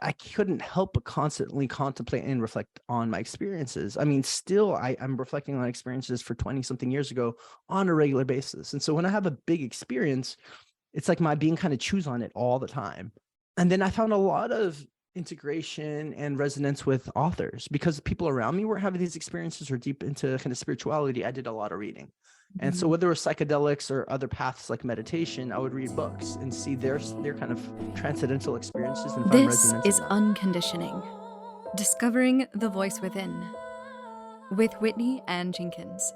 I couldn't help but constantly contemplate and reflect on my experiences. I mean, still, I'm reflecting on experiences for 20 something years ago on a regular basis. And so when I have a big experience, it's like my being kind of chews on it all the time. And then I found a lot of integration and resonance with authors because people around me were having these experiences or deep into kind of spirituality. I did a lot of reading. And so whether it was psychedelics or other paths like meditation, I would read books and see their kind of transcendental experiences and find This resonance is in them. Unconditioning, Discovering the Voice Within, with Whitney Ann Jenkins.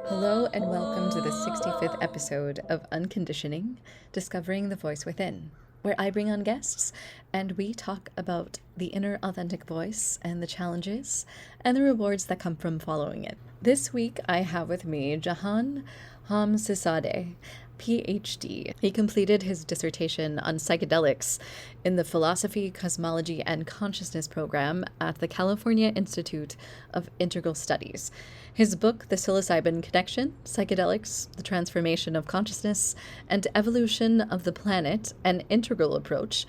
Hello and welcome to the 65th episode of Unconditioning, Discovering the Voice Within, where I bring on guests and we talk about the inner authentic voice and the challenges and the rewards that come from following it. This week I have with me Jahan Khamsehzadeh, Ph.D. He completed his dissertation on psychedelics in the Philosophy, Cosmology, and Consciousness program at the California Institute of Integral Studies. His book, The Psilocybin Connection, Psychedelics, the Transformation of Consciousness, and Evolution of the Planet, an Integral Approach,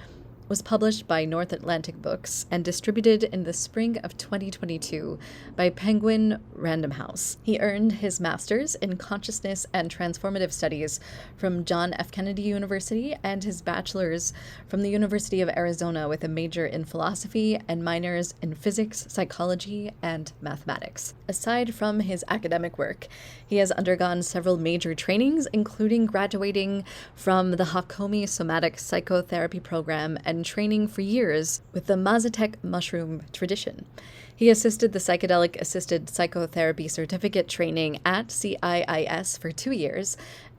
was published by North Atlantic Books and distributed in the spring of 2022 by Penguin Random House. He earned his master's in Consciousness and Transformative Studies from John F. Kennedy University and his bachelor's from the University of Arizona with a major in philosophy and minors in physics, psychology, and mathematics. Aside from his academic work, he has undergone several major trainings, including graduating from the Hakomi somatic-psychotherapy program and training for years with the Mazatec mushroom tradition. He assisted the Psychedelic-Assisted psychotherapy certificate training at CIIS for 2 years,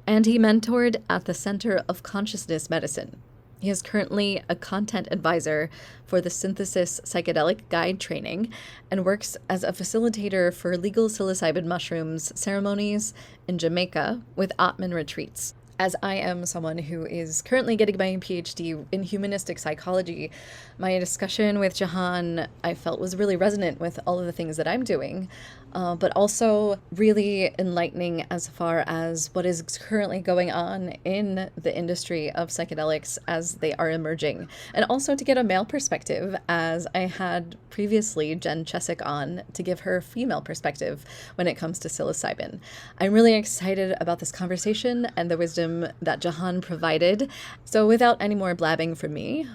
and he mentored at the Center of Consciousness Medicine. He is currently a content advisor for the Synthesis Psychedelic guide training and works as a facilitator for legal psilocybin mushrooms ceremonies in Jamaica with Atman Retreats. As I am someone who is currently getting my Ph.D. in humanistic psychology, my discussion with Jahan, I felt, was really resonant with all of the things that I'm doing, but also really enlightening as far as what is currently going on in the industry of psychedelics as they are emerging, and also to get a male perspective, as I had previously Jen Chesick on to give her female perspective when it comes to psilocybin. I'm really excited about this conversation and the wisdom that Jahan provided. So without any more blabbing from me,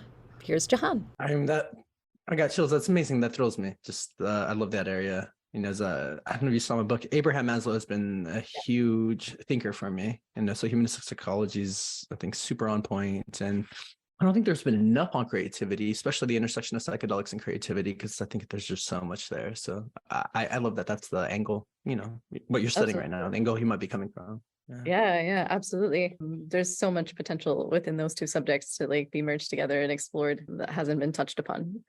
here's Jahan. I got chills. That's amazing. That thrills me. Just I love that area. You know, I don't know if you saw my book. Abraham Maslow has been a huge thinker for me, and so humanistic psychology is, I think, super on point. And I don't think there's been enough on creativity, especially the intersection of psychedelics and creativity, because I think there's just so much there. So I love that. That's the angle, you know, what you're studying right now, the angle he might be coming from. Yeah, absolutely. There's so much potential within those two subjects to be merged together and explored that hasn't been touched upon.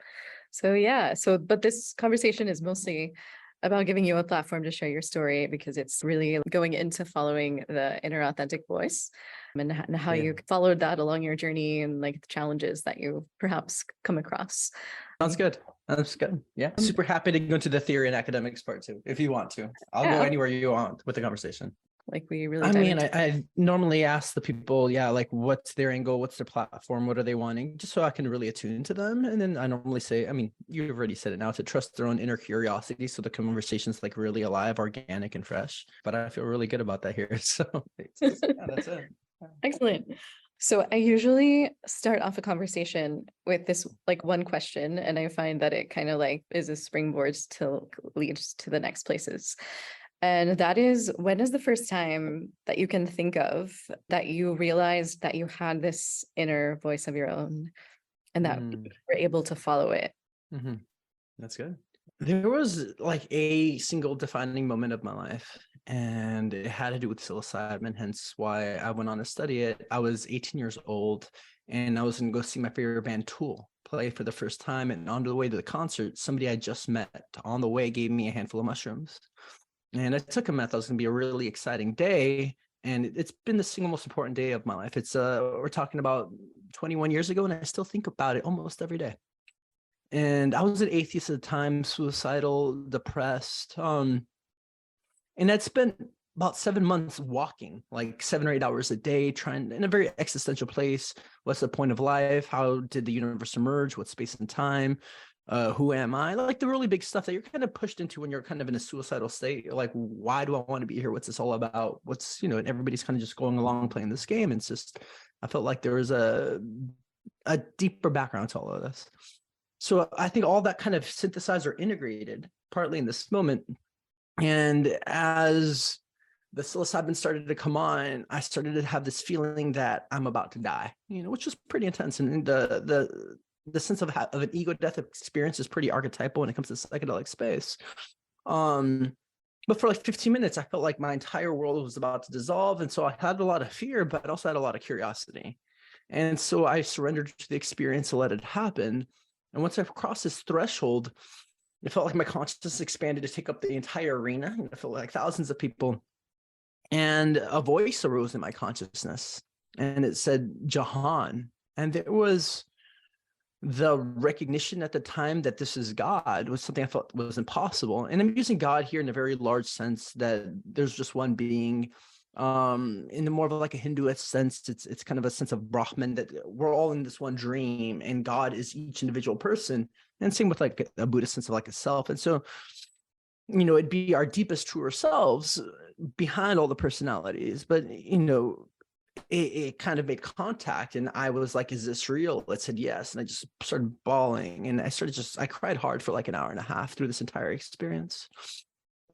But this conversation is mostly about giving you a platform to share your story, because it's really going into following the inner authentic voice and how you followed that along your journey and the challenges that you perhaps come across. Sounds good. That's good. Yeah. Super happy to go into the theory and academics part too, if you want to. I'll go anywhere you want with the conversation. I normally ask the people, what's their angle, what's their platform, what are they wanting, just so I can really attune to them. And then I normally say, you've already said it now, to trust their own inner curiosity, so the conversation's really alive, organic, and fresh. But I feel really good about that here. So that's it. Excellent. So I usually start off a conversation with this one question, and I find that it kind of is a springboard to lead to the next places. And that is, when is the first time that you can think of that you realized that you had this inner voice of your own and that you were able to follow it? Mm-hmm. That's good. There was a single defining moment of my life, and it had to do with psilocybin, hence why I went on to study it. I was 18 years old, and I was going to go see my favorite band, Tool, play for the first time. And on the way to the concert, somebody I just met on the way gave me a handful of mushrooms. And I took them. I thought it was going to be a really exciting day. And it's been the single most important day of my life. It's we're talking about 21 years ago, and I still think about it almost every day. And I was an atheist at the time, suicidal, depressed. And I'd spent about 7 months walking, like 7 or 8 hours a day, trying in a very existential place. What's the point of life? How did the universe emerge? What's space and time? Who am I? Like the really big stuff that you're kind of pushed into when you're kind of in a suicidal state. You're like, why do I want to be here? What's this all about? What's, and everybody's kind of just going along playing this game. And it's just, I felt like there was a deeper background to all of this. So I think all that kind of synthesized or integrated partly in this moment. And as the psilocybin started to come on, I started to have this feeling that I'm about to die, which was pretty intense. And the sense of an ego death experience is pretty archetypal when it comes to psychedelic space. But for like 15 minutes, I felt like my entire world was about to dissolve. And so I had a lot of fear, but I also had a lot of curiosity. And so I surrendered to the experience and let it happen. And once I crossed this threshold, it felt like my consciousness expanded to take up the entire arena. I felt like thousands of people. And a voice arose in my consciousness, and it said, Jahan. And there was the recognition at the time that this is God was something I felt was impossible. And I'm using God here in a very large sense, that there's just one being. In the more of like a Hinduist sense, it's kind of a sense of Brahman, that we're all in this one dream and God is each individual person. And same with like a Buddhist sense of like a self. And so, it'd be our deepest, truer selves behind all the personalities. But, it kind of made contact, and I was like, is this real? It said yes. And I just started bawling, and I cried hard for like an hour and a half through this entire experience.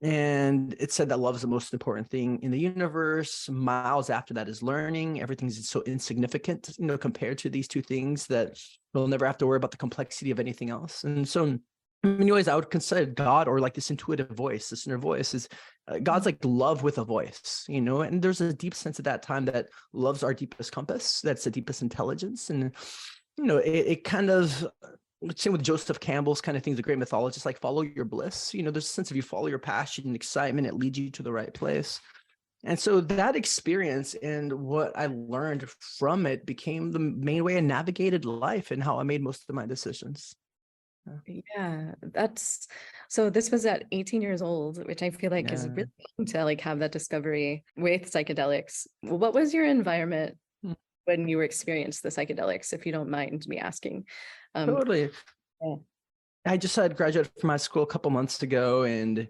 And it said that love is the most important thing in the universe. Miles after that is learning. Everything's so insignificant, compared to these two things, that we'll never have to worry about the complexity of anything else. And so in many ways, I would consider God, or like this intuitive voice, this inner voice, is God's like love with a voice, and there's a deep sense at that time that love's our deepest compass. That's the deepest intelligence. And, it kind of, same with Joseph Campbell's kind of things, the great mythologist, like follow your bliss. There's a sense of you follow your passion and excitement, it leads you to the right place. And so that experience and what I learned from it became the main way I navigated life and how I made most of my decisions. Yeah, so this was at 18 years old, which I feel like is really young to like have that discovery with psychedelics. What was your environment when you experienced the psychedelics, if you don't mind me asking? Totally. Yeah. I just had graduated from my school a couple months ago, and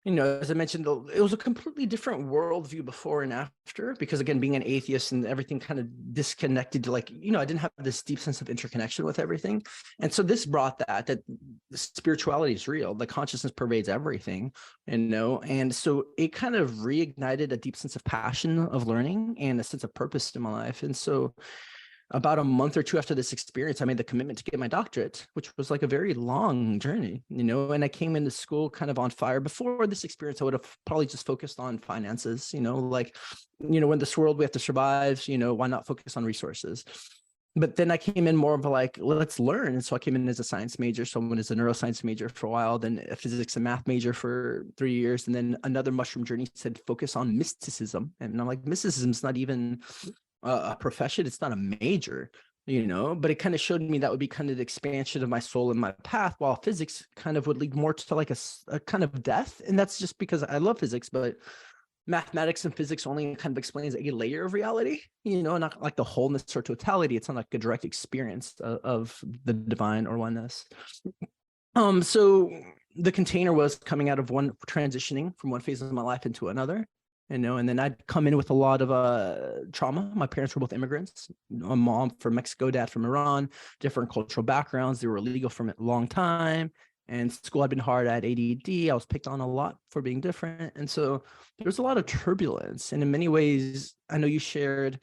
as I mentioned, it was a completely different worldview before and after, because again, being an atheist and everything kind of disconnected to like, I didn't have this deep sense of interconnection with everything. And so this brought that spirituality is real. The consciousness pervades everything, and so it kind of reignited a deep sense of passion of learning and a sense of purpose in my life. And so about a month or two after this experience, I made the commitment to get my doctorate, which was like a very long journey, and I came into school kind of on fire. Before this experience, I would have probably just focused on finances, when this world we have to survive, why not focus on resources? But then I came in more of like, let's learn. And so I came in as a science major, someone as a neuroscience major for a while, then a physics and math major for 3 years. And then another mushroom journey said, focus on mysticism. And I'm like, mysticism's not even a profession, it's not a major, but it kind of showed me that would be kind of the expansion of my soul and my path, while physics kind of would lead more to like a kind of death. And that's just because I love physics, but mathematics and physics only kind of explains a layer of reality, not like the wholeness or totality. It's not like a direct experience of the divine or oneness. So the container was coming out of transitioning from one phase of my life into another. And then I'd come in with a lot of trauma. My parents were both immigrants, a mom from Mexico, dad from Iran, different cultural backgrounds. They were illegal for a long time. And school had been hard. I had ADD. I was picked on a lot for being different. And so there's a lot of turbulence. And in many ways, I know you shared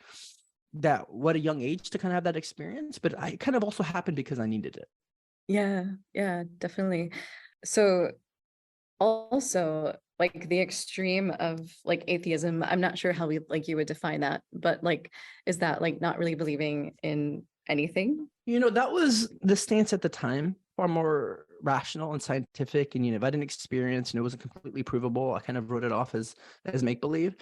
that what a young age to kind of have that experience, but I kind of also happened because I needed it. Yeah, definitely. So also, like the extreme of like atheism, I'm not sure how you would define that, but like, is that like not really believing in anything? That was the stance at the time, far more rational and scientific. And if I didn't experience, it wasn't completely provable, I kind of wrote it off as make-believe.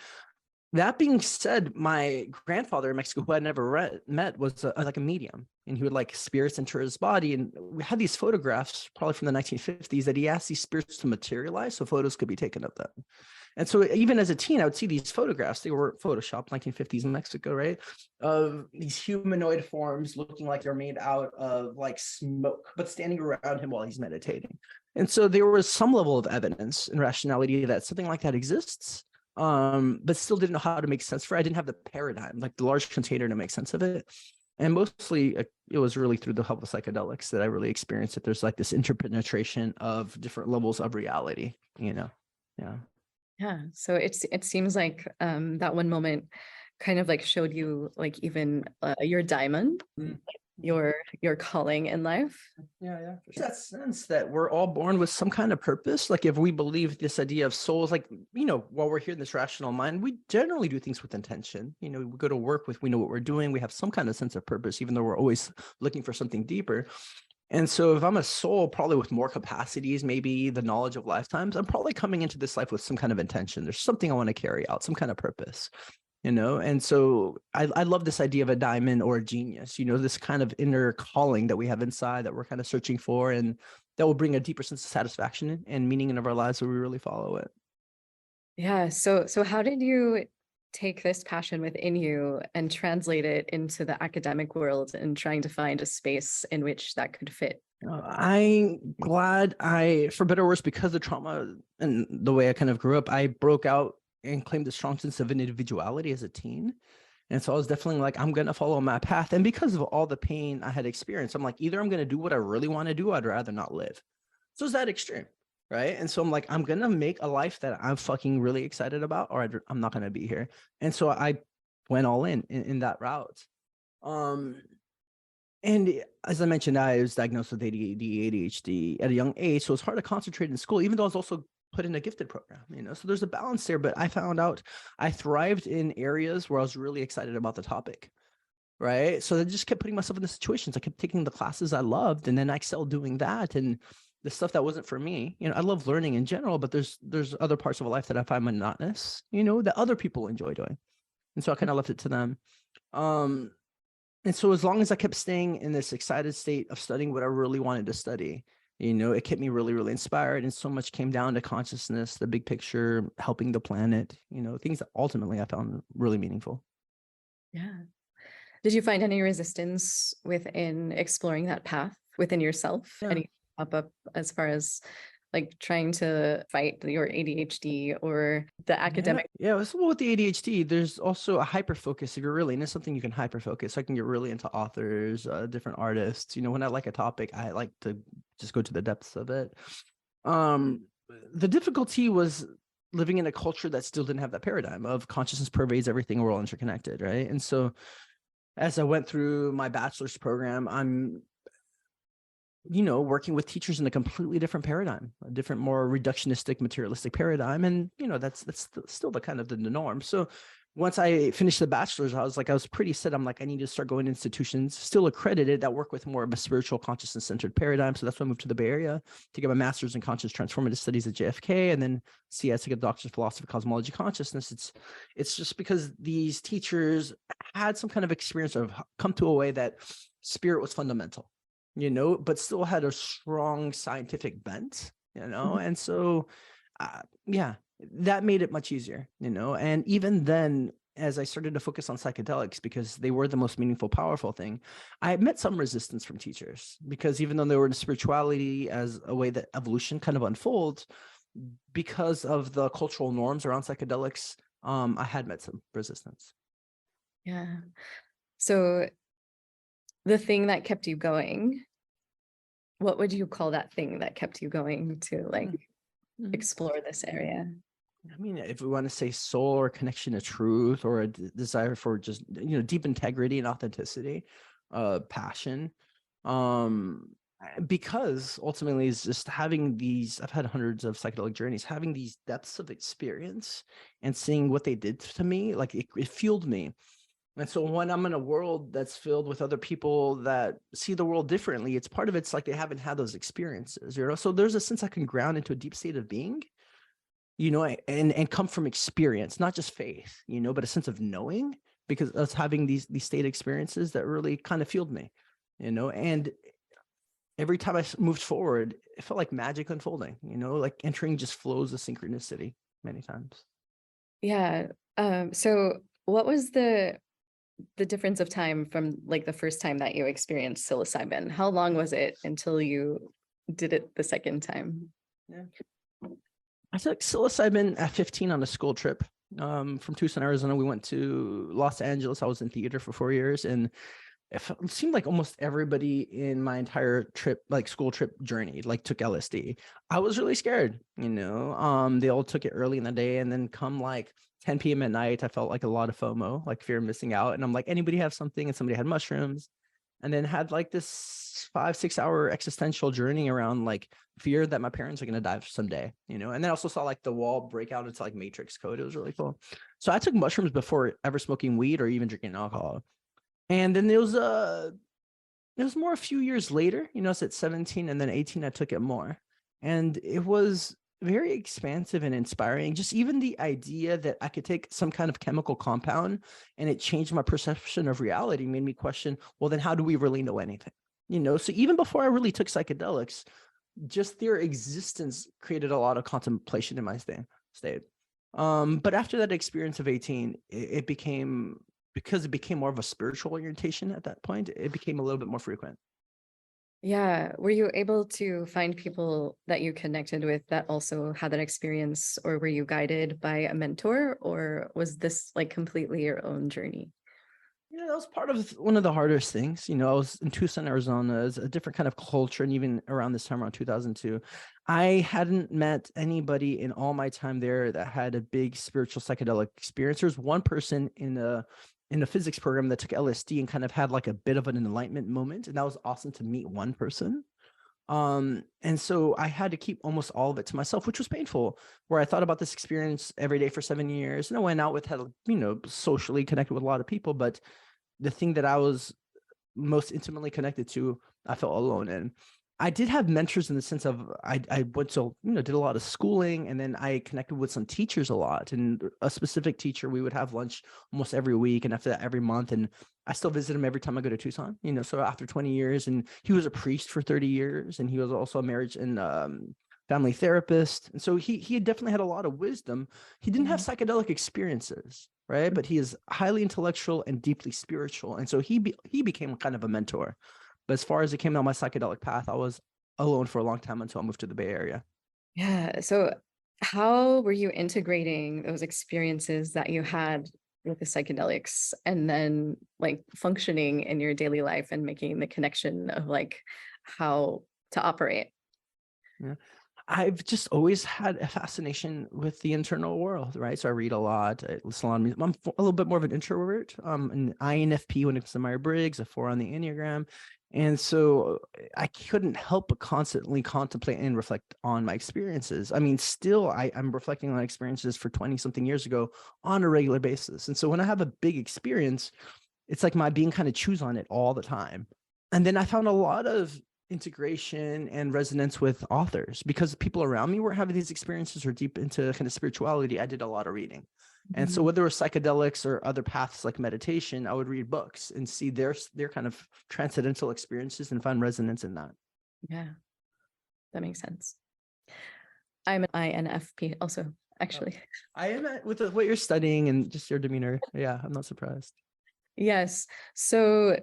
That being said, my grandfather in Mexico, who I'd never met, was like a medium, and he would like spirits enter his body. And we had these photographs, probably from the 1950s, that he asked these spirits to materialize so photos could be taken of them. And so even as a teen, I would see these photographs. They were photoshopped, 1950s in Mexico, right? Of these humanoid forms looking like they're made out of like smoke, but standing around him while he's meditating. And so there was some level of evidence and rationality that something like that exists, but still didn't know how to make sense for it. I didn't have the paradigm, like the large container, to make sense of it. And mostly it was really through the help of psychedelics that I really experienced that there's like this interpenetration of different levels of reality, you know? Yeah. Yeah. So it seems like that one moment kind of like showed you like even your diamond, your calling in life. Yeah. That sense that we're all born with some kind of purpose. Like if we believe this idea of souls, like, you know, while we're here in this rational mind, we generally do things with intention. You know, we go to work with, we know what we're doing. We have some kind of sense of purpose, even though we're always looking for something deeper. And so if I'm a soul, probably with more capacities, maybe the knowledge of lifetimes, I'm probably coming into this life with some kind of intention. There's something I want to carry out, some kind of purpose, you know? And so I love this idea of a diamond or a genius, you know, this kind of inner calling that we have inside that we're kind of searching for, and that will bring a deeper sense of satisfaction and meaning in our lives when we really follow it. Yeah. So how did you take this passion within you and translate it into the academic world and trying to find a space in which that could fit? I'm glad for better or worse, because of trauma and the way I kind of grew up, I broke out and claimed a strong sense of individuality as a teen. And so I was definitely like, I'm going to follow my path. And because of all the pain I had experienced, I'm like, either I'm going to do what I really want to do, I'd rather not live. So it's that extreme. Right. And so I'm like, I'm going to make a life that I'm fucking really excited about, or I'm not going to be here. And so I went all in that route. And as I mentioned, I was diagnosed with ADHD at a young age. So it's hard to concentrate in school, even though I was also put in a gifted program, you know, so there's a balance there. But I found out I thrived in areas where I was really excited about the topic. Right. So I just kept putting myself in the situations. I kept taking the classes I loved, and then I excelled doing that. And the stuff that wasn't for me, you know, I love learning in general, but there's other parts of life that I find monotonous, you know, that other people enjoy doing. And so I kind of left it to them. And so as long as I kept staying in this excited state of studying what I really wanted to study, you know, it kept me really, really inspired. And so much came down to consciousness, the big picture, helping the planet, you know, things that ultimately I found really meaningful. Yeah. Did you find any resistance within exploring that path within yourself? Yeah. Any pop up as far as like trying to fight your ADHD or the academic? Yeah. So with the ADHD, there's also a hyper focus. If you're really into something, you can hyper focus. I can get really into authors, different artists. You know, when I like a topic, I like to just go to the depths of it. The difficulty was living in a culture that still didn't have that paradigm of consciousness pervades everything. We're all interconnected, right? And so as I went through my bachelor's program, I'm, you know, working with teachers in a completely different paradigm, a different, more reductionistic, materialistic paradigm. And, you know, that's still the kind of the norm. So once I finished the bachelor's, I was pretty set. I'm like, I need to start going to institutions still accredited that work with more of a spiritual consciousness centered paradigm. So that's why I moved to the Bay Area to get my master's in conscious transformative studies at JFK, and then CIIS to get a doctorate of philosophy, cosmology, consciousness. It's just because these teachers had some kind of experience of come to a way that spirit was fundamental, you know, but still had a strong scientific bent, you know, and so, yeah, that made it much easier, you know. And even then, as I started to focus on psychedelics because they were the most meaningful, powerful thing, I met some resistance from teachers, because even though they were in spirituality as a way that evolution kind of unfolds, because of the cultural norms around psychedelics, I had met some resistance. Yeah. So the thing that kept you going, what would you call that thing that kept you going to like explore this area? I mean, if we want to say soul or connection to truth, or a desire for just, you know, deep integrity and authenticity, passion, because ultimately it's just having these, I've had hundreds of psychedelic journeys, having these depths of experience and seeing what they did to me, like it fueled me. And so when I'm in a world that's filled with other people that see the world differently, it's part of it's like they haven't had those experiences, you know? So there's a sense I can ground into a deep state of being, and come from experience, not just faith, but a sense of knowing, because us having these state experiences that really kind of fueled me, and every time I moved forward, it felt like magic unfolding, like entering just flows of synchronicity many times. Yeah. So what was the difference of time from like the first time that you experienced psilocybin? How long was it until you did it the second time? Yeah. I took psilocybin at 15 on a school trip from Tucson, Arizona. We went to Los Angeles. I was in theater for 4 years, and it seemed like almost everybody in my entire trip, like school trip journey, like took LSD. I was really scared, they all took it early in the day, and then come like 10 p.m. at night, I felt like a lot of FOMO, like fear of missing out. And I'm like, anybody have something? And somebody had mushrooms, and then had like this 5-6 hour existential journey around like fear that my parents are going to die someday, and then I also saw like the wall break out into like matrix code. It was really cool. So I took mushrooms before ever smoking weed or even drinking alcohol. And then it was more a few years later, it's at 17 and then 18, I took it more. And it was very expansive and inspiring. Just even the idea that I could take some kind of chemical compound and it changed my perception of reality made me question, well, then how do we really know anything? So even before I really took psychedelics, just their existence created a lot of contemplation in my state. But after that experience of 18, it became, because it became more of a spiritual orientation at that point, it became a little bit more frequent. Yeah. Were you able to find people that you connected with that also had that experience, or were you guided by a mentor, or was this like completely your own journey? That was part of one of the hardest things. I was in Tucson, Arizona. It's a different kind of culture. And even around this time, around 2002, I hadn't met anybody in all my time there that had a big spiritual psychedelic experience. There's one person in a physics program that took LSD and kind of had like a bit of an enlightenment moment. And that was awesome to meet one person. And so I had to keep almost all of it to myself, which was painful, where I thought about this experience every day for 7 years. And I went out with, socially connected with a lot of people. But the thing that I was most intimately connected to, I felt alone in. I did have mentors in the sense of I went to, did a lot of schooling, and then I connected with some teachers a lot, and a specific teacher, we would have lunch almost every week, and after that every month. And I still visit him every time I go to Tucson, so after 20 years. And he was a priest for 30 years, and he was also a marriage and family therapist. And so he definitely had a lot of wisdom. He didn't have psychedelic experiences, right? But he is highly intellectual and deeply spiritual. And so he became kind of a mentor. But as far as it came down my psychedelic path, I was alone for a long time until I moved to the Bay Area. Yeah. So how were you integrating those experiences that you had with the psychedelics and then like functioning in your daily life and making the connection of like how to operate? Yeah. I've just always had a fascination with the internal world, right? So I read a lot, I listen a lot of music. I'm a little bit more of an introvert, an INFP when it comes to Myers-Briggs, a 4 on the Enneagram. And so I couldn't help but constantly contemplate and reflect on my experiences. I mean, still, I'm reflecting on experiences for 20 something years ago on a regular basis. And so when I have a big experience, it's like my being kind of chews on it all the time. And then I found a lot of integration and resonance with authors, because people around me were having these experiences or deep into kind of spirituality. I did a lot of reading. And so whether it was psychedelics or other paths like meditation, I would read books and see their kind of transcendental experiences and find resonance in that. Yeah, that makes sense. I'm an INFP also, actually. I am with what you're studying and just your demeanor. Yeah, I'm not surprised. Yes. So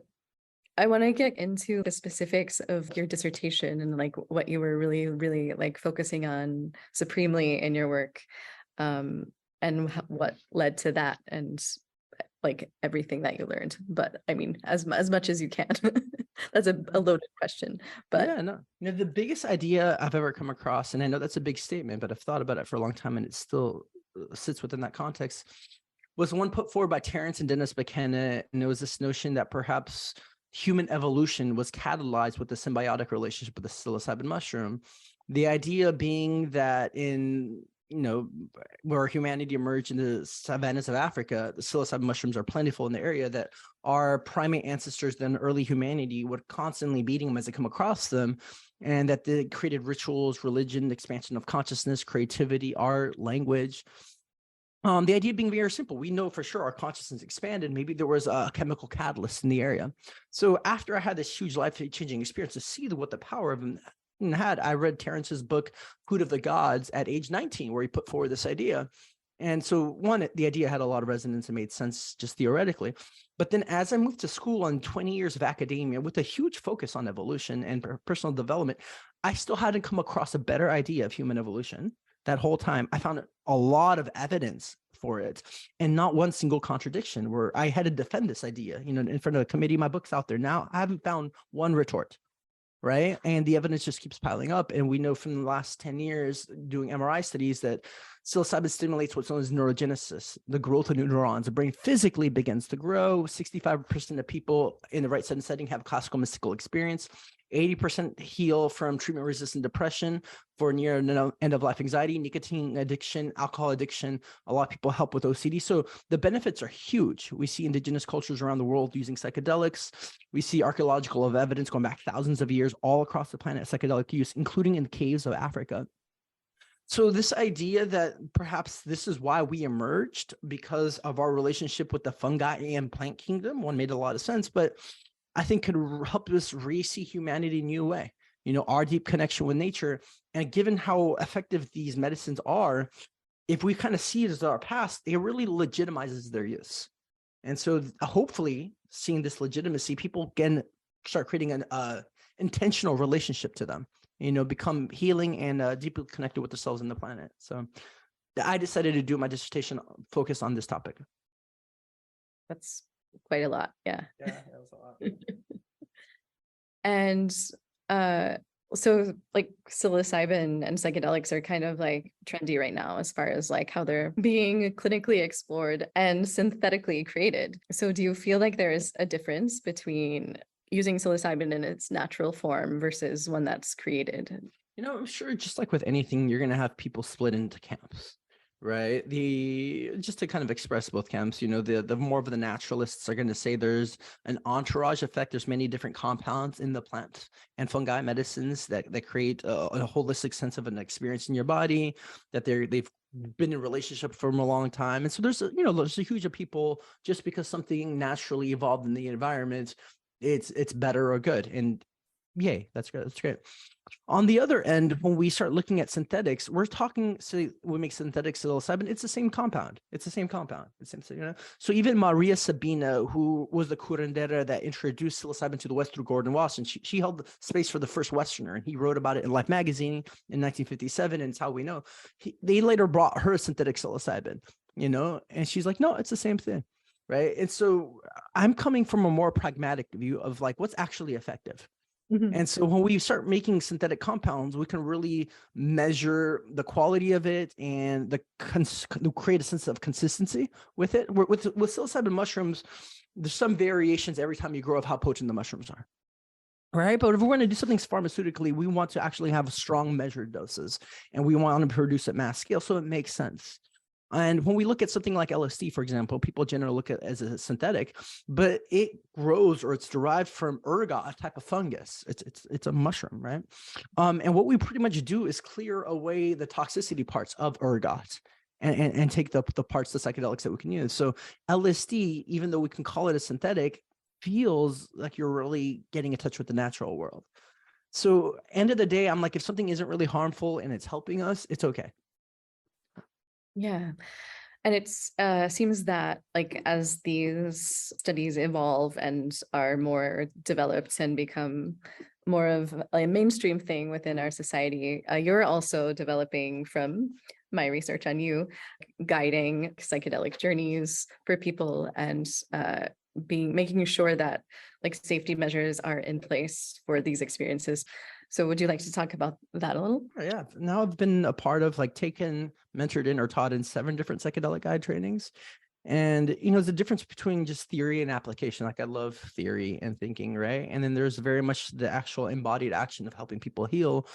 I want to get into the specifics of your dissertation and like what you were really, really like focusing on supremely in your work, and what led to that, and like everything that you learned. But I mean, as much as you can. That's a loaded question, but yeah, no. The biggest idea I've ever come across, and I know that's a big statement, but I've thought about it for a long time, and it still sits within that context, was one put forward by Terence and Dennis McKenna, and it was this notion that perhaps human evolution was catalyzed with the symbiotic relationship with the psilocybin mushroom. The idea being that in where humanity emerged in the savannas of Africa, the psilocybin mushrooms are plentiful in the area, that our primate ancestors, then early humanity, would constantly be eating them as they come across them, and that they created rituals, religion, expansion of consciousness, creativity, art, language. The idea being very simple. We know for sure our consciousness expanded. Maybe there was a chemical catalyst in the area. So after I had this huge life-changing experience to see what the power of them had, I read Terence's book, Food of the Gods, at age 19, where he put forward this idea. And so one, the idea had a lot of resonance and made sense just theoretically. But then as I moved to school on 20 years of academia with a huge focus on evolution and personal development, I still hadn't come across a better idea of human evolution. That whole time, I found a lot of evidence for it and not one single contradiction where I had to defend this idea, in front of a committee. My book's out there now. I haven't found one retort, right? And the evidence just keeps piling up. And we know from the last 10 years doing MRI studies that psilocybin stimulates what's known as neurogenesis, the growth of new neurons. The brain physically begins to grow. 65% of people in the right setting have classical mystical experience. 80% heal from treatment-resistant depression for near end-of-life anxiety, nicotine addiction, alcohol addiction. A lot of people help with OCD. So the benefits are huge. We see indigenous cultures around the world using psychedelics. We see archaeological evidence going back thousands of years all across the planet, psychedelic use, including in caves of Africa. So this idea that perhaps this is why we emerged because of our relationship with the fungi and plant kingdom, one made a lot of sense, but I think could help us re-see humanity in a new way, our deep connection with nature. And given how effective these medicines are, if we kind of see it as our past, it really legitimizes their use. And so hopefully seeing this legitimacy, people can start creating an intentional relationship to them, become healing and deeply connected with themselves and the planet. So I decided to do my dissertation focused on this topic. That's quite a lot. Yeah. Yeah, that was a lot. And so like psilocybin and psychedelics are kind of like trendy right now as far as like how they're being clinically explored and synthetically created. So do you feel like there is a difference between using psilocybin in its natural form versus one that's created? I'm sure just like with anything, you're going to have people split into camps. Right. Just to kind of express both camps, the more of the naturalists are going to say there's an entourage effect. There's many different compounds in the plant and fungi medicines that create a holistic sense of an experience in your body, that they've been in relationship for a long time. And so there's a huge of people, just because something naturally evolved in the environment, it's better or good. And yay, that's good. That's great. On the other end, when we start looking at synthetics, we're talking, so we make synthetic psilocybin, it's the same compound. It's the same compound. It's the same, So even Maria Sabina, who was the curandera that introduced psilocybin to the West through Gordon Wasson, she held space for the first Westerner, and he wrote about it in Life magazine in 1957, and it's how we know. They later brought her synthetic psilocybin, and she's like, no, it's the same thing, right? And so I'm coming from a more pragmatic view of like, what's actually effective. Mm-hmm. And so when we start making synthetic compounds, we can really measure the quality of it and create a sense of consistency with it. With psilocybin mushrooms, there's some variations every time you grow of how potent the mushrooms are. Right. But if we're going to do something pharmaceutically, we want to actually have strong measured doses, and we want to produce at mass scale. So it makes sense. And when we look at something like LSD, for example, people generally look at it as a synthetic, but it grows, or it's derived from ergot, a type of fungus. It's a mushroom, right? And what we pretty much do is clear away the toxicity parts of ergot and take the parts, the psychedelics that we can use. So LSD, even though we can call it a synthetic, feels like you're really getting in touch with the natural world. So end of the day, I'm like, if something isn't really harmful and it's helping us, it's okay. Yeah. And it's seems that like as these studies evolve and are more developed and become more of a mainstream thing within our society, you're also developing, from my research on you, guiding psychedelic journeys for people and making sure that like safety measures are in place for these experiences. So would you like to talk about that a little? Yeah. Now I've been a part of mentored in or taught in 7 different psychedelic guide trainings. And, there's a difference between just theory and application. Like I love theory and thinking, right? And then there's very much the actual embodied action of helping people heal.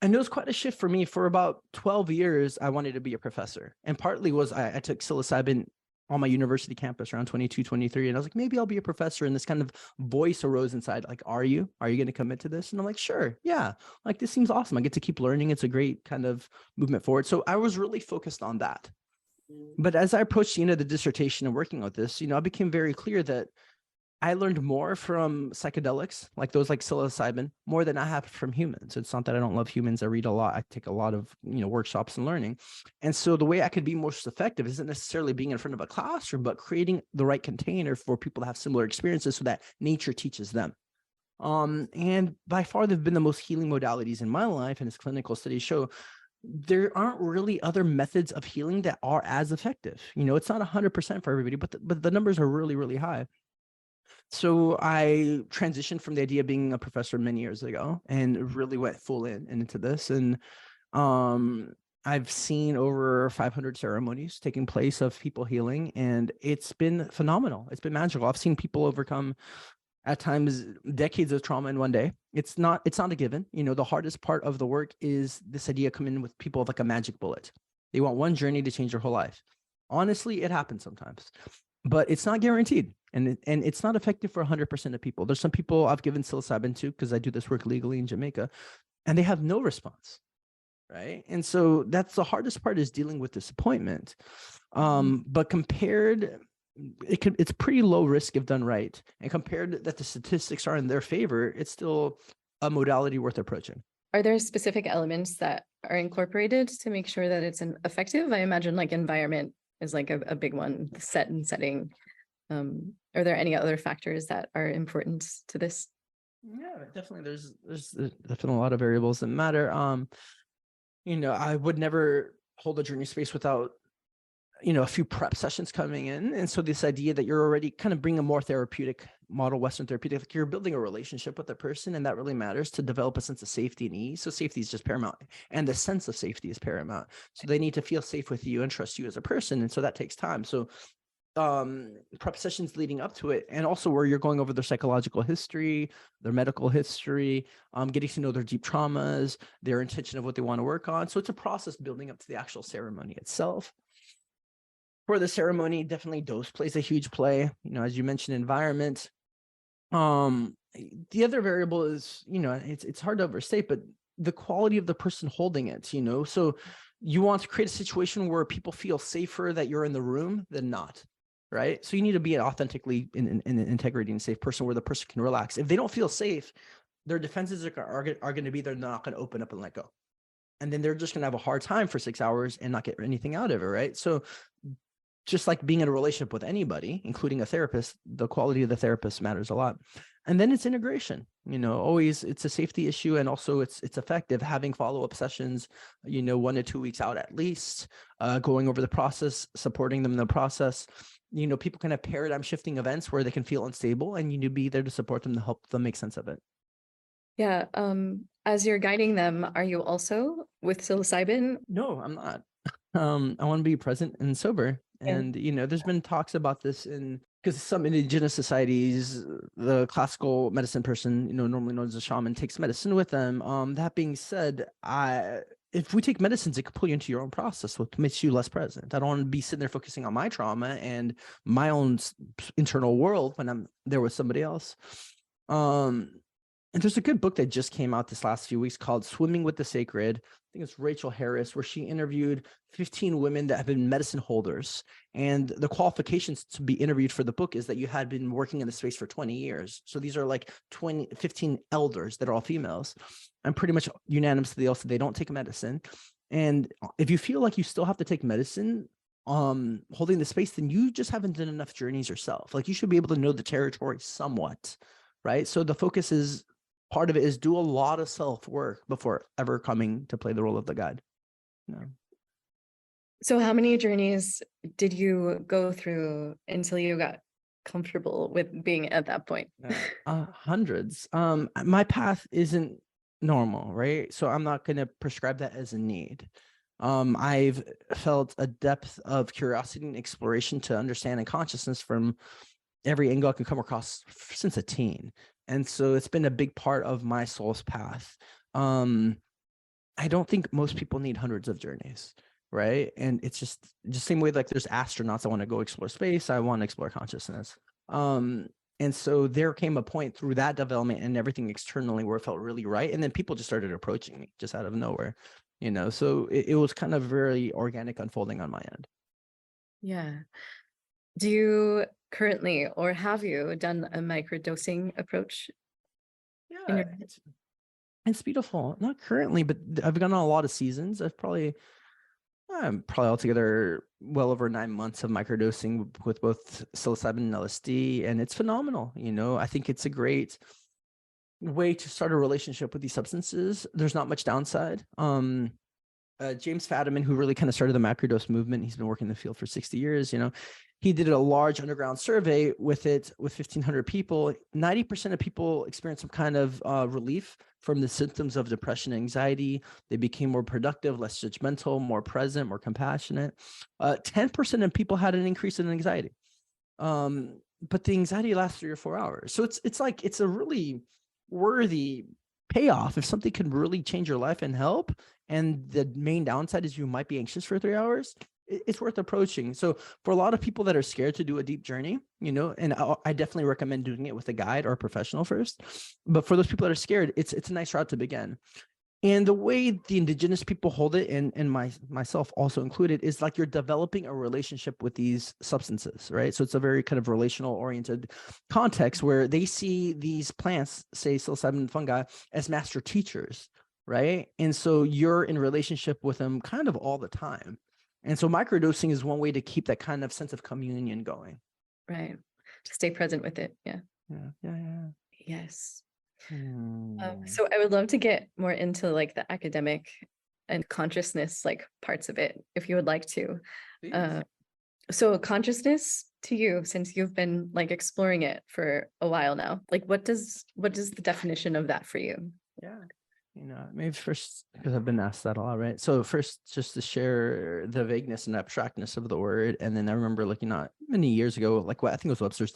And it was quite a shift for me. For about 12 years, I wanted to be a professor. And partly was I took psilocybin on my university campus around 22, 23. And I was like, maybe I'll be a professor. And this kind of voice arose inside, like, are you going to commit to this? And I'm like, sure. Yeah. Like, this seems awesome. I get to keep learning. It's a great kind of movement forward. So I was really focused on that. But as I approached the end of the dissertation and working on this, I became very clear that I learned more from psychedelics, like those like psilocybin, more than I have from humans. It's not that I don't love humans. I read a lot. I take a lot of, workshops and learning. And so the way I could be most effective isn't necessarily being in front of a classroom, but creating the right container for people to have similar experiences so that nature teaches them. And by far, they've been the most healing modalities in my life. And as clinical studies show, there aren't really other methods of healing that are as effective. It's not 100% for everybody, but the numbers are really, really high. So I transitioned from the idea of being a professor many years ago and really went full in and into this. And I've seen over 500 ceremonies taking place of people healing, and it's been phenomenal. It's been magical. I've seen people overcome at times decades of trauma in one day. It's not a given. The hardest part of the work is this idea coming in with people like a magic bullet. They want one journey to change their whole life. Honestly, it happens sometimes, but it's not guaranteed. And it's not effective for 100% of people. There's some people I've given psilocybin to because I do this work legally in Jamaica, and they have no response, right? And so that's the hardest part, is dealing with disappointment. But it's pretty low risk if done right. And compared that the statistics are in their favor, it's still a modality worth approaching. Are there specific elements that are incorporated to make sure that it's effective? I imagine like environment is like a big one, set and setting. Are there any other factors that are important to this? Yeah, definitely. There's definitely a lot of variables that matter. I would never hold a journey space without, a few prep sessions coming in. And so this idea that you're already kind of bringing a more therapeutic model, Western therapeutic, like you're building a relationship with the person, and that really matters to develop a sense of safety and ease. So safety is just paramount, and the sense of safety is paramount. So they need to feel safe with you and trust you as a person. And so that takes time. So prep sessions leading up to it, and also where you're going over their psychological history, their medical history, getting to know their deep traumas, their intention of what they want to work on. So it's a process building up to the actual ceremony itself. For the ceremony, definitely dose plays a huge play. As you mentioned, environment. The other variable is, it's hard to overstate, but the quality of the person holding it. So you want to create a situation where people feel safer that you're in the room than not. Right. So you need to be an authentically in integrity and safe person where the person can relax. If they don't feel safe, their defenses are going to be, they're not going to open up and let go. And then they're just going to have a hard time for 6 hours and not get anything out of it. Right. So just like being in a relationship with anybody, including a therapist, the quality of the therapist matters a lot. And then it's integration, always it's a safety issue. And also it's effective having follow-up sessions, 1 to 2 weeks out, at least, going over the process, supporting them in the process. People can have paradigm shifting events where they can feel unstable, and you need to be there to support them, to help them make sense of it. Yeah. As you're guiding them, are you also with psilocybin? No, I'm not. I want to be present and sober. And, there's been talks about this because some indigenous societies, the classical medicine person, normally known as a shaman, takes medicine with them. That being said, if we take medicines, it can pull you into your own process, which makes you less present. I don't want to be sitting there focusing on my trauma and my own internal world when I'm there with somebody else. And there's a good book that just came out this last few weeks called Swimming with the Sacred. I think it's Rachel Harris, where she interviewed 15 women that have been medicine holders. And the qualifications to be interviewed for the book is that you had been working in the space for 20 years. So these are like 15 elders that are all females. And pretty much unanimously, they all said they don't take medicine. And if you feel like you still have to take medicine, holding the space, then you just haven't done enough journeys yourself. Like, you should be able to know the territory somewhat, right? So the focus is, part of it is do a lot of self-work before ever coming to play the role of the guide. So how many journeys did you go through until you got comfortable with being at that point? Hundreds. My path isn't normal, right? So I'm not going to prescribe that as a need. I've felt a depth of curiosity and exploration to understanding consciousness from every angle I can come across since a teen. And so it's been a big part of my soul's path. I don't think most people need hundreds of journeys, right? And it's just same way like there's astronauts that want to go explore space, I want to explore consciousness. And so there came a point through that development and everything externally where it felt really right. And then people just started approaching me just out of nowhere, you know? So it was kind of very organic unfolding on my end. Yeah. Do you currently, or have you done a microdosing approach in Yeah, your? it's beautiful. Not currently, but I've gone on a lot of seasons. I'm probably altogether well over 9 months of microdosing with both psilocybin and LSD, and it's phenomenal. You know, I think it's a great way to start a relationship with these substances. There's not much downside. James Fadiman, who really kind of started the macrodose movement, he's been working in the field for 60 years. You know, he did a large underground survey with 1,500 people. 90% of people experienced some kind of relief from the symptoms of depression and anxiety. They became more productive, less judgmental, more present, more compassionate. 10% of people had an increase in anxiety. But the anxiety lasts 3 or 4 hours. So it's a really worthy payoff if something can really change your life and help. And the main downside is you might be anxious for 3 hours. It's worth approaching. So for a lot of people that are scared to do a deep journey, you know, and I definitely recommend doing it with a guide or a professional first. But for those people that are scared, it's a nice route to begin. And the way the indigenous people hold it, and myself also included, is like you're developing a relationship with these substances, right? So it's a very kind of relational oriented context where they see these plants, say psilocybin fungi, as master teachers, right? And so you're in relationship with them kind of all the time. And so microdosing is one way to keep that kind of sense of communion going. Right. To stay present with it. Yeah. Yeah. Yes. Hmm. So I would love to get more into like the academic and consciousness like parts of it, if you would like to. Please. So consciousness to you, since you've been like exploring it for a while now, like what is the definition of that for you? Yeah. You know, maybe first, because I've been asked that a lot, right? So first, just to share the vagueness and abstractness of the word. And then I remember looking at many years ago, like what I think it was Webster's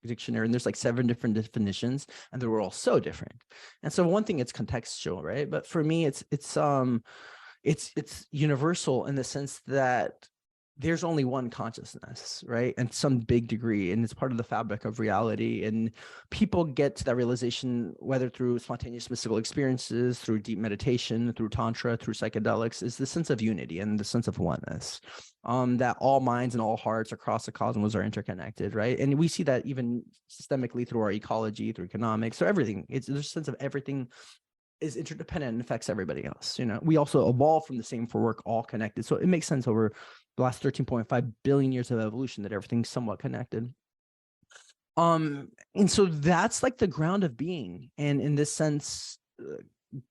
dictionary, and there's like 7 different definitions, and they were all so different. And so one thing, it's contextual, right? But for me, it's universal in the sense that there's only one consciousness, right? And some big degree, and it's part of the fabric of reality. And people get to that realization, whether through spontaneous mystical experiences, through deep meditation, through tantra, through psychedelics, is the sense of unity and the sense of oneness. That all minds and all hearts across the cosmos are interconnected, right? And we see that even systemically through our ecology, through economics, so everything. There's a sense of everything is interdependent and affects everybody else. You know, we also evolve from the same for work, all connected. So it makes sense over the last 13.5 billion years of evolution that everything's somewhat connected. And so that's like the ground of being. And in this sense,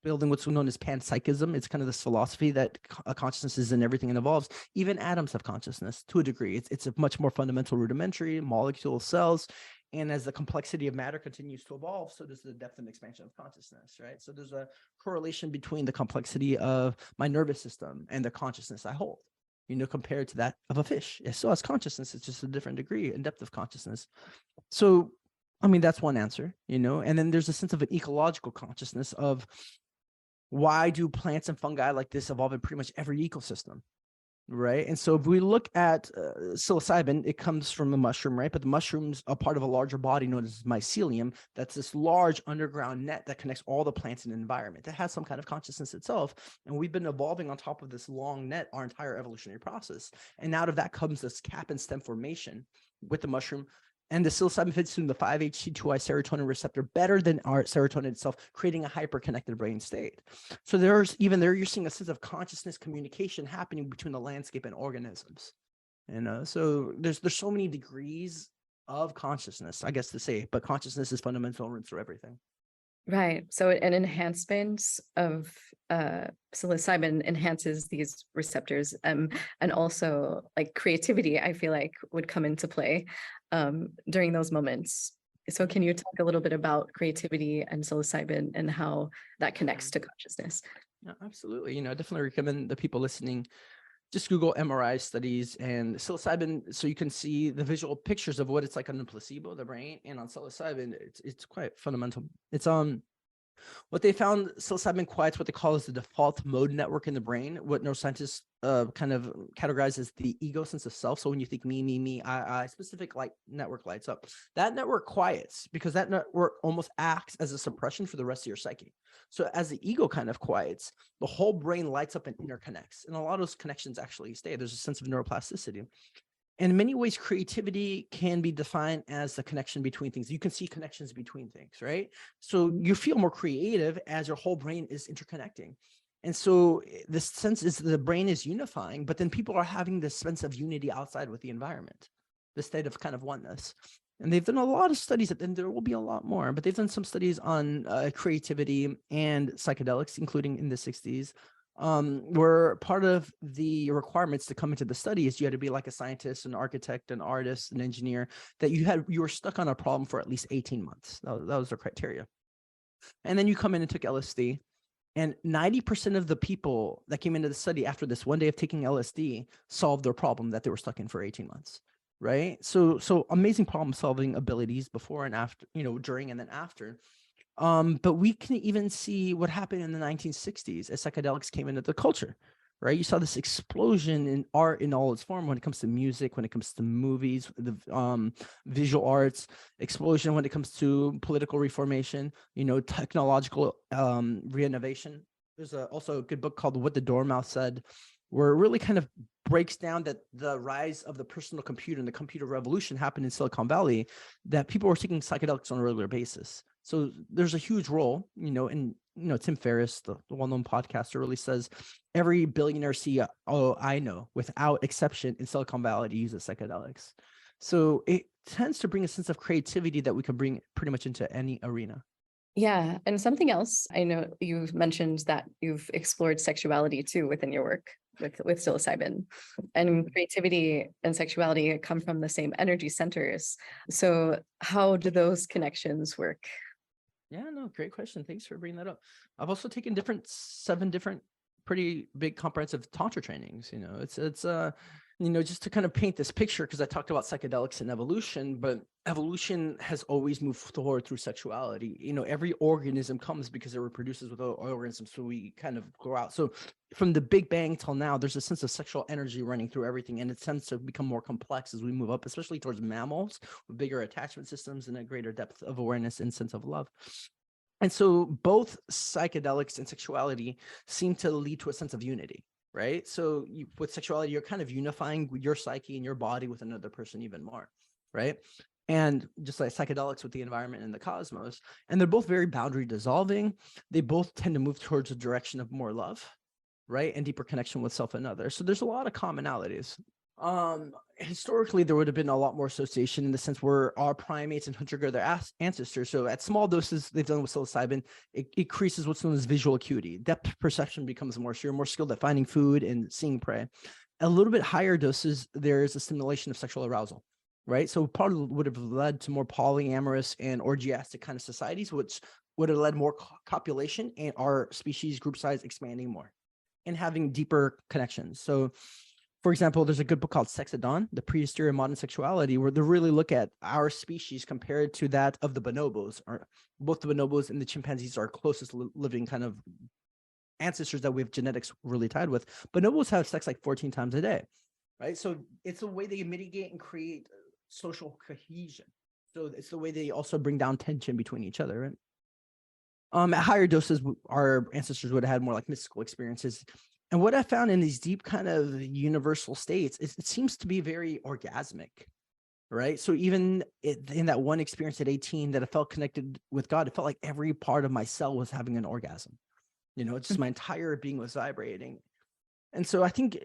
building what's known as panpsychism, it's kind of this philosophy that consciousness is in everything and evolves. Even atoms have consciousness to a degree. It's a much more fundamental, rudimentary molecule cells. And as the complexity of matter continues to evolve, so does the depth and expansion of consciousness, right? So there's a correlation between the complexity of my nervous system and the consciousness I hold, you know, compared to that of a fish. It still has consciousness. It's just a different degree and depth of consciousness. So, I mean, that's one answer, you know, and then there's a sense of an ecological consciousness of why do plants and fungi like this evolve in pretty much every ecosystem? Right. And so if we look at psilocybin, it comes from the mushroom, right? But the mushroom's a part of a larger body known as mycelium. That's this large underground net that connects all the plants in the environment. That has some kind of consciousness itself. And we've been evolving on top of this long net our entire evolutionary process. And out of that comes this cap and stem formation with the mushroom. And the psilocybin fits in the 5-HT2I serotonin receptor better than our serotonin itself, creating a hyper-connected brain state. So there's even there, you're seeing a sense of consciousness communication happening between the landscape and organisms. You know, so there's so many degrees of consciousness, I guess to say, but consciousness is fundamental through everything. Right. So an enhancement of psilocybin enhances these receptors, and also like creativity, I feel like would come into play during those moments. So can you talk a little bit about creativity and psilocybin and how that connects to consciousness? Yeah, absolutely. You know, I definitely recommend the people listening just Google MRI studies and psilocybin, so you can see the visual pictures of what it's like on the placebo, the brain, and on psilocybin, it's quite fundamental. It's What they found, psilocybin quiets what they call is the default mode network in the brain, what neuroscientists kind of categorize as the ego sense of self. So when you think me, I, specific like network lights up. That network quiets because that network almost acts as a suppression for the rest of your psyche. So as the ego kind of quiets, the whole brain lights up and interconnects. And a lot of those connections actually stay. There's a sense of neuroplasticity. In many ways, creativity can be defined as the connection between things. You can see connections between things, right? So you feel more creative as your whole brain is interconnecting. And so this sense is the brain is unifying, but then people are having this sense of unity outside with the environment, the state of kind of oneness. And they've done a lot of studies, and there will be a lot more, but they've done some studies on creativity and psychedelics, including in the 60s. Where part of the requirements to come into the study is you had to be like a scientist, an architect, an artist, an engineer, that you were stuck on a problem for at least 18 months. That was the criteria. And then you come in and took LSD, and 90% of the people that came into the study after this one day of taking LSD solved their problem that they were stuck in for 18 months. Right. So amazing problem solving abilities before and after, during and then after. But we can even see what happened in the 1960s as psychedelics came into the culture, right? You saw this explosion in art in all its form when it comes to music, when it comes to movies, the visual arts, explosion when it comes to political reformation, technological reinnovation. There's also a good book called What the Dormouse Said, where it really kind of breaks down that the rise of the personal computer and the computer revolution happened in Silicon Valley, that people were taking psychedelics on a regular basis. So there's a huge role, and Tim Ferriss, the well-known podcaster, really says every billionaire CEO I know, without exception, in Silicon Valley uses psychedelics. So it tends to bring a sense of creativity that we can bring pretty much into any arena. Yeah. And something else, I know you've mentioned that you've explored sexuality too within your work with psilocybin, and creativity and sexuality come from the same energy centers. So how do those connections work? Yeah, no, great question. Thanks for bringing that up. I've also taken 7 different pretty big comprehensive tantra trainings. It's just to kind of paint this picture, because I talked about psychedelics and evolution, but evolution has always moved forward through sexuality. Every organism comes because it reproduces with other organisms, so we kind of grow out. So from the Big Bang till now, there's a sense of sexual energy running through everything, and it tends to become more complex as we move up, especially towards mammals with bigger attachment systems and a greater depth of awareness and sense of love. And so both psychedelics and sexuality seem to lead to a sense of unity, right? So with sexuality, you're kind of unifying your psyche and your body with another person even more, right? And just like psychedelics with the environment and the cosmos. And they're both very boundary dissolving. They both tend to move towards a direction of more love, right? And deeper connection with self and others. So there's a lot of commonalities. Historically, there would have been a lot more association in the sense where our primates and hunter-gatherer ancestors. So at small doses they've done with psilocybin, it increases what's known as visual acuity. Depth perception becomes more, so you're more skilled at finding food and seeing prey. At a little bit higher doses, there's a stimulation of sexual arousal, right? So probably would have led to more polyamorous and orgiastic kind of societies, which would have led more copulation and our species group size expanding more and having deeper connections. So for example, there's a good book called Sex at Dawn, The Prehistory of Modern Sexuality, where they really look at our species compared to that of the bonobos. Or both the bonobos and the chimpanzees are closest living kind of ancestors that we have genetics really tied with. Bonobos have sex like 14 times a day, right? So it's a way they mitigate and create social cohesion. So it's the way they also bring down tension between each other, right? At higher doses, our ancestors would have had more like mystical experiences. And what I found in these deep kind of universal states is it seems to be very orgasmic, right? So even in that one experience at 18 that I felt connected with God, it felt like every part of my cell was having an orgasm. Just my entire being was vibrating. And so I think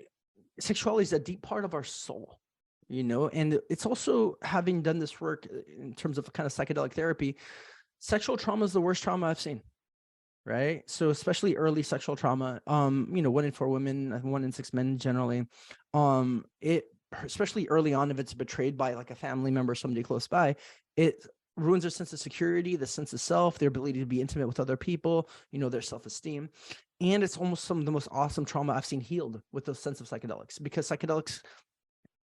sexuality is a deep part of our soul, and it's also, having done this work in terms of kind of psychedelic therapy, sexual trauma is the worst trauma I've seen. Right. So especially early sexual trauma, 1 in 4 women, 1 in 6 men generally, it, especially early on, if it's betrayed by like a family member, somebody close by, it ruins their sense of security, the sense of self, their ability to be intimate with other people, their self-esteem. And it's almost some of the most awesome trauma I've seen healed with the sense of psychedelics, because psychedelics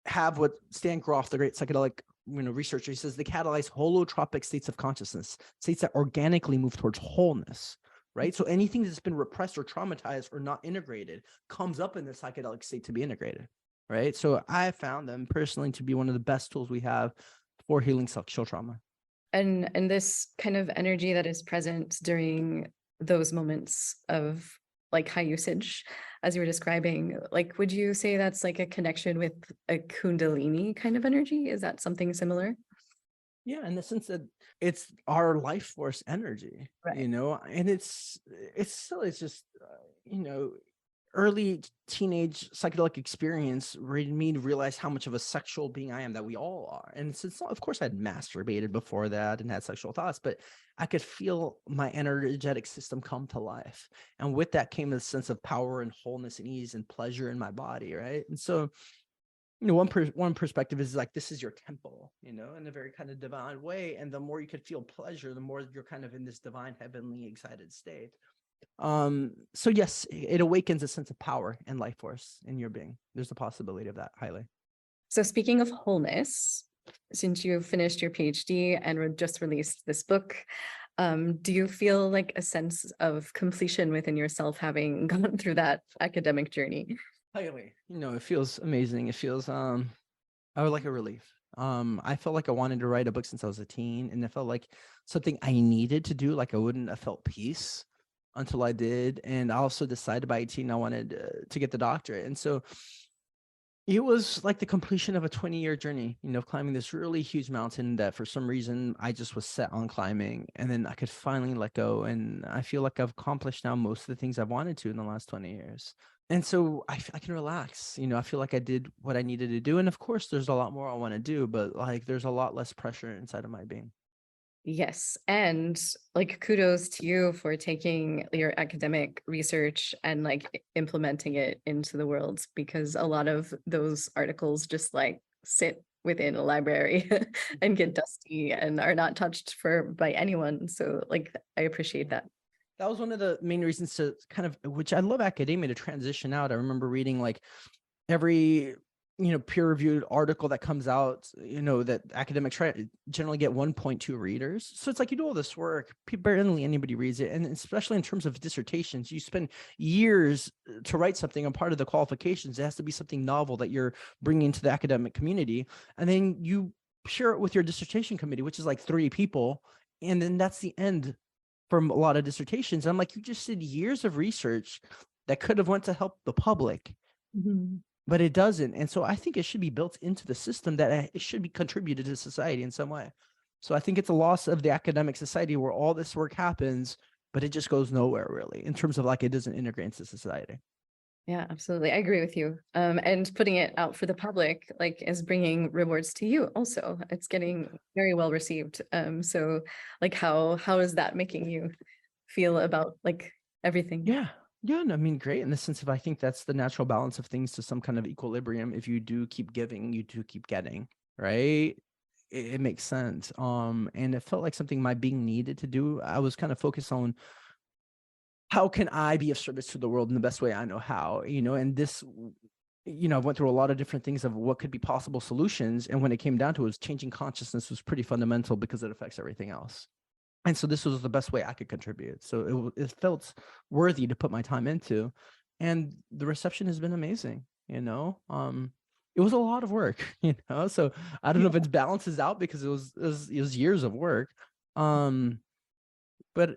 have what Stan Grof, the great psychedelic researcher. He says they catalyze holotropic states of consciousness, states that organically move towards wholeness, right? So anything that's been repressed or traumatized or not integrated comes up in the psychedelic state to be integrated, right? So I found them personally to be one of the best tools we have for healing sexual trauma. And this kind of energy that is present during those moments of like high usage, as you were describing, like, would you say that's like a connection with a Kundalini kind of energy? Is that something similar? Yeah, in the sense that it's our life force energy, Right. and it's just, early teenage psychedelic experience made me realize how much of a sexual being I am, that we all are. And since, of course, I'd masturbated before that and had sexual thoughts, but I could feel my energetic system come to life. And with that came a sense of power and wholeness and ease and pleasure in my body, right? And so, one perspective is like, this is your temple, in a very kind of divine way. And the more you could feel pleasure, the more you're kind of in this divine, heavenly, excited state. So yes, it awakens a sense of power and life force in your being. There's a possibility of that, highly. So speaking of wholeness, since you finished your PhD and just released this book, do you feel like a sense of completion within yourself having gone through that academic journey? Highly. It feels amazing. It feels I would like a relief. I felt like I wanted to write a book since I was a teen, and it felt like something I needed to do. Like I wouldn't have felt peace until I did. And I also decided by 18 I wanted to get the doctorate. And so it was like the completion of a 20-year journey, climbing this really huge mountain that for some reason I just was set on climbing, and then I could finally let go. And I feel like I've accomplished now most of the things I've wanted to in the last 20 years. And so I can relax, I feel like I did what I needed to do. And of course, there's a lot more I want to do, but like there's a lot less pressure inside of my being. Yes. And like kudos to you for taking your academic research and like implementing it into the world, because a lot of those articles just like sit within a library and get dusty and are not touched by anyone. So like I appreciate that. That was one of the main reasons to kind of, which I love academia, to transition out. I remember reading like every peer-reviewed article that comes out, that academics generally get 1.2 readers. So it's like you do all this work, barely anybody reads it. And especially in terms of dissertations, you spend years to write something, and part of the qualifications, it has to be something novel that you're bringing to the academic community. And then you share it with your dissertation committee, which is like 3 people. And then that's the end from a lot of dissertations. I'm like, you just did years of research that could have went to help the public. Mm-hmm. But it doesn't. And so I think it should be built into the system that it should be contributed to society in some way. So I think it's a loss of the academic society where all this work happens, but it just goes nowhere really, in terms of like it doesn't integrate into society. Yeah, absolutely. I agree with you. And putting it out for the public, like, is bringing rewards to you also. It's getting very well received. So like how is that making you feel about like everything? Yeah. Yeah. And I mean, great in the sense of, I think that's the natural balance of things, to some kind of equilibrium. If you do keep giving, you do keep getting, right? It makes sense. And it felt like something my being needed to do. I was kind of focused on, how can I be of service to the world in the best way I know how, and this, I went through a lot of different things of what could be possible solutions. And when it came down to it, was changing consciousness was pretty fundamental because it affects everything else. And so this was the best way I could contribute. So it felt worthy to put my time into, and the reception has been amazing. It was a lot of work, so I don't know if it balances out because it was years of work. But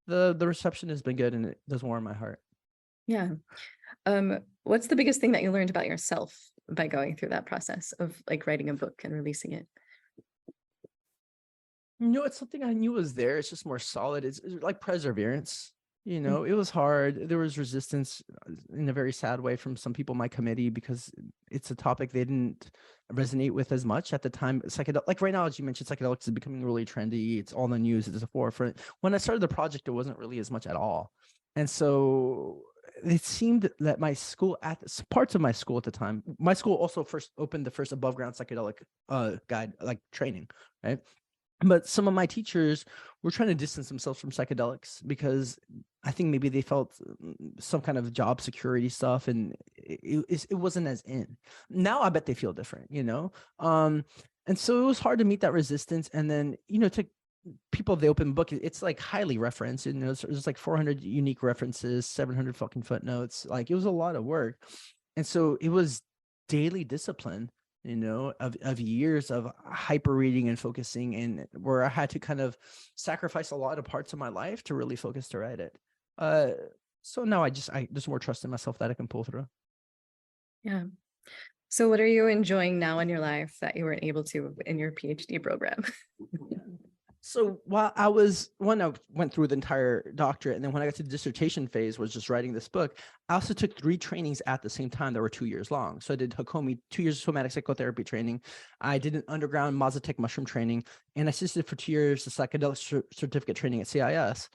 the reception has been good, and it does warm my heart. Yeah. What's the biggest thing that you learned about yourself by going through that process of like writing a book and releasing it? It's something I knew was there. It's just more solid. It's like perseverance. It was hard. There was resistance in a very sad way from some people in my committee, because it's a topic they didn't resonate with as much at the time. Like right now, as you mentioned, psychedelics is becoming really trendy. It's all in the news. It's a forefront. When I started the project, it wasn't really as much at all. And so it seemed that my school, parts of my school at the time, my school also first opened the first above ground psychedelic guide, like training, right? But some of my teachers were trying to distance themselves from psychedelics because I think maybe they felt some kind of job security stuff, and it wasn't as in. Now I bet they feel different, And so it was hard to meet that resistance. And then, to people of the open book, it's like highly referenced. There's like 400 unique references, 700 fucking footnotes. Like, it was a lot of work. And so it was daily discipline, of years of hyper reading and focusing, and where I had to kind of sacrifice a lot of parts of my life to really focus to write it. So now there's more trust in myself that I can pull through. Yeah. So what are you enjoying now in your life that you weren't able to in your PhD program? So while I went through the entire doctorate, and then when I got to the dissertation phase, was just writing this book, I also took 3 trainings at the same time that were 2 years long. So I did Hakomi, 2 years of somatic-psychotherapy training. I did an underground Mazatec mushroom training, and I assisted for 2 years the psychedelic certificate training at CIIS.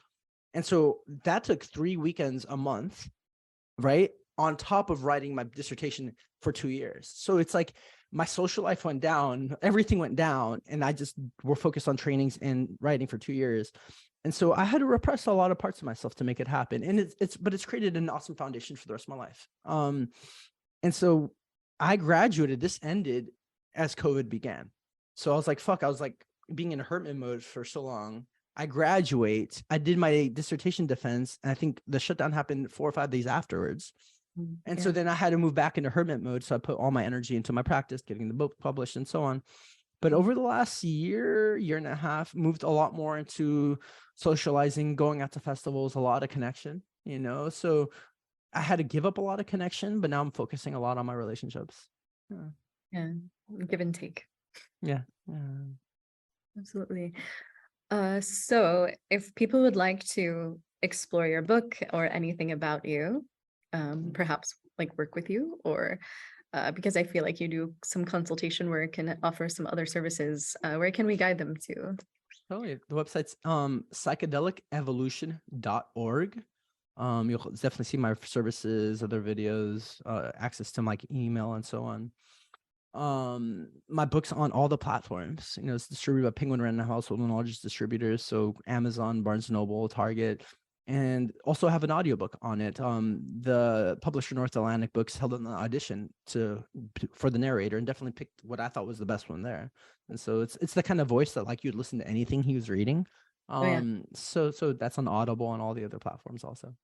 And so that took 3 weekends a month, right? On top of writing my dissertation for 2 years. So it's like my social life went down, everything went down, and I just were focused on trainings and writing for 2 years. And so I had to repress a lot of parts of myself to make it happen. And it's created an awesome foundation for the rest of my life. And so I graduated, this ended as COVID began. So I was like, fuck, I was like being in hermit mode for so long. I graduate, I did my dissertation defense, and I think the shutdown happened 4 or 5 days afterwards. And so then I had to move back into hermit mode. So I put all my energy into my practice, getting the book published and so on. But over the last year and a half, moved a lot more into socializing, going out to festivals, a lot of connection, so I had to give up a lot of connection, but now I'm focusing a lot on my relationships. Yeah. Give and take. Yeah. Absolutely. So if people would like to explore your book or anything about you, perhaps like work with you, or because I feel like you do some consultation work and offer some other services, where can we guide them to? Totally. The website's psychedelic-evolution.org. You'll definitely see my services, other videos, access to my email and so on. My book's on all the platforms. It's distributed by Penguin Random House, one of the largest distributors, so Amazon, Barnes & Noble, Target, and also have an audiobook on it. The publisher North Atlantic Books held an audition for the narrator, and definitely picked what I thought was the best one there. And so it's the kind of voice that like you'd listen to anything he was reading. So that's on Audible and all the other platforms also.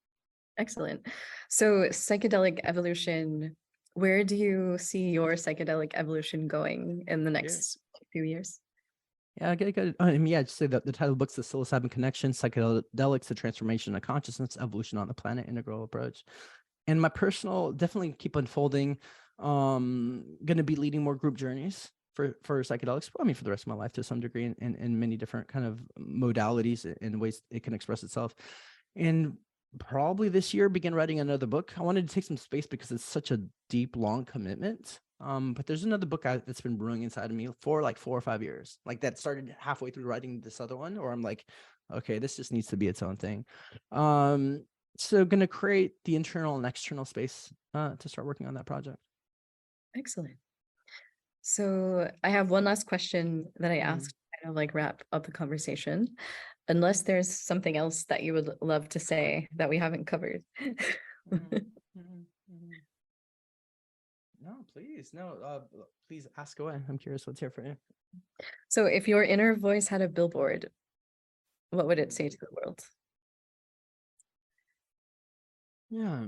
Excellent. So psychedelic evolution, where do you see your psychedelic evolution going in the next few years? Yeah, good. Just say that the title of the book's The Psilocybin Connection, Psychedelics, the Transformation of Consciousness, Evolution on the Planet, Integral Approach. And my personal, definitely keep unfolding. Going to be leading more group journeys for psychedelics, for the rest of my life to some degree, in many different kind of modalities and ways it can express itself. And probably this year begin writing another book. I wanted to take some space because it's such a deep, long commitment. But there's another book that's been brewing inside of me for like 4 or 5 years. Like that started halfway through writing this other one, or I'm like, okay, this just needs to be its own thing. So going to create the internal and external space to start working on that project. Excellent. So I have one last question that I asked to kind of like wrap up the conversation, unless there's something else that you would love to say that we haven't covered. No, please. No, please ask away. I'm curious what's here for you. So if your inner voice had a billboard, what would it say to the world? Yeah.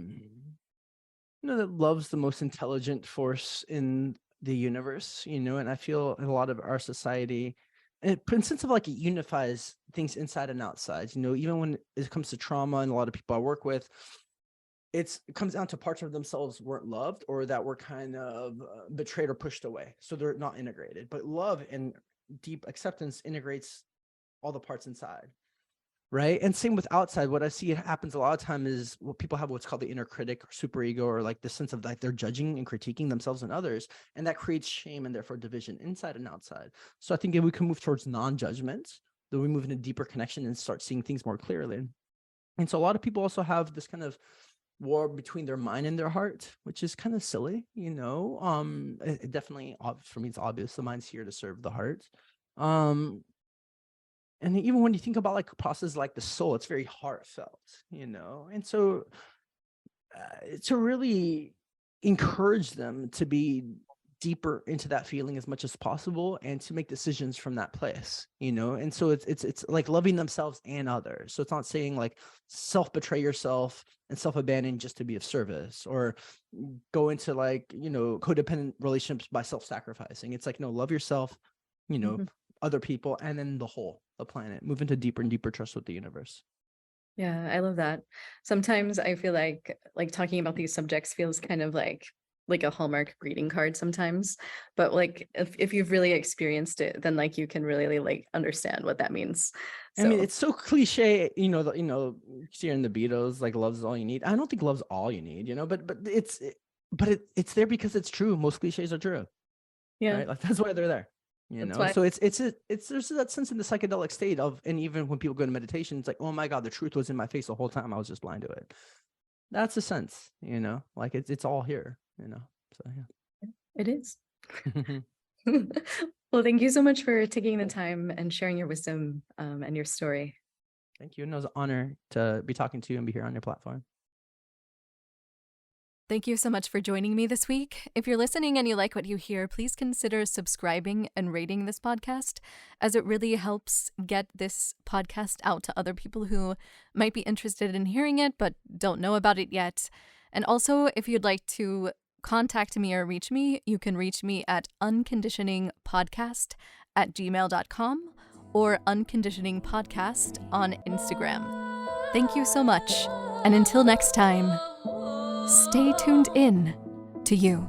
That love's the most intelligent force in the universe, and I feel in a lot of our society, in a sense of like it unifies things inside and outside, even when it comes to trauma, and a lot of people I work with, it comes down to parts of themselves weren't loved or that were kind of betrayed or pushed away. So they're not integrated, but love and deep acceptance integrates all the parts inside. Right. And same with outside. What I see it happens a lot of time is what people have what's called the inner critic or superego, or like the sense of like they're judging and critiquing themselves and others. And that creates shame and therefore division inside and outside. So I think if we can move towards non-judgment, then we move into deeper connection and start seeing things more clearly. And so a lot of people also have this kind of war between their mind and their heart, which is kind of silly, it definitely, for me, it's obvious the mind's here to serve the heart. And even when you think about like processes like the soul, it's very heartfelt, and so to really encourage them to be deeper into that feeling as much as possible and to make decisions from that place, and so it's like loving themselves and others. So it's not saying like self-betray yourself and self-abandon just to be of service, or go into like codependent relationships by self-sacrificing. It's like, no, love yourself, other people, and then the planet. Move into deeper and deeper trust with the universe. Yeah, I love that. Sometimes I feel like talking about these subjects feels kind of like a Hallmark greeting card sometimes, but like if you've really experienced it, then like you can really like understand what that means. I mean, it's so cliche, see in the Beatles, like love's all you need. I don't think love's all you need, but it's there because it's true. Most cliches are true. Yeah. Right? Like that's why they're there. So it's there's that sense in the psychedelic state of, and even when people go to meditation, it's like, oh my God, the truth was in my face the whole time. I was just blind to it. That's a sense, like it's all here, so yeah. It is. Well, thank you so much for taking the time and sharing your wisdom and your story. Thank you. And it was an honor to be talking to you and be here on your platform. Thank you so much for joining me this week. If you're listening and you like what you hear, please consider subscribing and rating this podcast, as it really helps get this podcast out to other people who might be interested in hearing it but don't know about it yet. And also, if you'd like to contact me or reach me, you can reach me at unconditioningpodcast@gmail.com or unconditioningpodcast on Instagram. Thank you so much. And until next time, stay tuned in to you.